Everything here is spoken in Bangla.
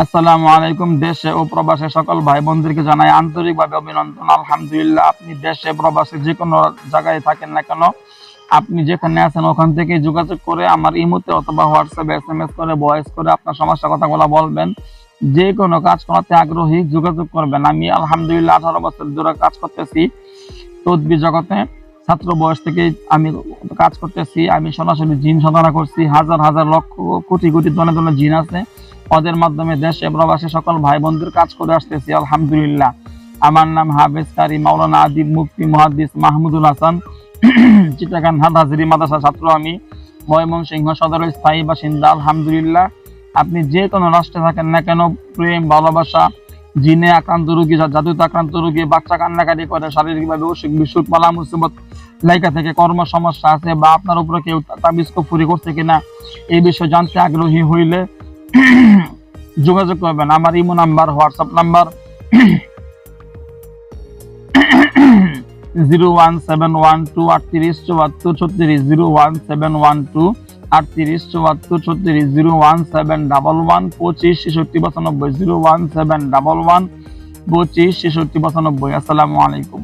আসসালামু আলাইকুম। দেশে ও প্রবাসে সকল ভাই বোনদেরকে জানাই আন্তরিকভাবে অভিনন্দন। আলহামদুলিল্লাহ, আপনি দেশে প্রবাসে যে কোনো জায়গায় থাকেন না কেন, আপনি যেখানে আছেন ওখান থেকে যোগাযোগ করে আমার ইমোতে অথবা হোয়াটসঅ্যাপে এসএমএস করে ভয়েস করে আপনার সমস্যা কথাগুলো বলবেন। যে কোনো কাজ করাতে আগ্রহী যোগাযোগ করবেন। আমি আলহামদুলিল্লাহ 18 বছর ধরে কাজ করতেছি তদবির জগতে। ছাত্র বয়স থেকে আমি কাজ করতেছি। আমি সরাসরি জিন সাধনা করছি। হাজার হাজার লক্ষ কোটি কোটি ধরনের জিন আছে, ওদের মাধ্যমে দেশে প্রবাসে সকল ভাই বোনদের কাজ করে আসতেছি আলহামদুলিল্লাহ। আমার নাম হাফেজ কারি মাওলানা আদিব মুফতি মুহাদ্দিস মাহমুদুল হাসান। চিটাগাং হাটহাজারী মাদ্রাসা ছাত্র আমি, ময়মনসিংহ সদরের স্থায়ী বাসিন্দা আলহামদুলিল্লাহ। আপনি যে কোনো রাষ্ট্রে থাকেন না কেন, প্রেম ভালোবাসা, জিনে আক্রান্ত রোগী, জাদুতে আক্রান্ত রোগী, বাচ্চা কান্নাকাটি করে, শারীরিকভাবে অসুখ বিসুখ বালা মুসিবত লাইকা থেকে, কর্ম সমস্যা আছে বা আপনার উপরে কেউ তাবিজ কুফরি করছে কিনা এই বিষয়ে জানতে আগ্রহী হইলে যোগাযোগ করবেন। আমার ইমো নাম্বার, হোয়াটসঅ্যাপ নাম্বার 01712387436, 01712387436, 01711256695, 01711256695। আসসালামু আলাইকুম।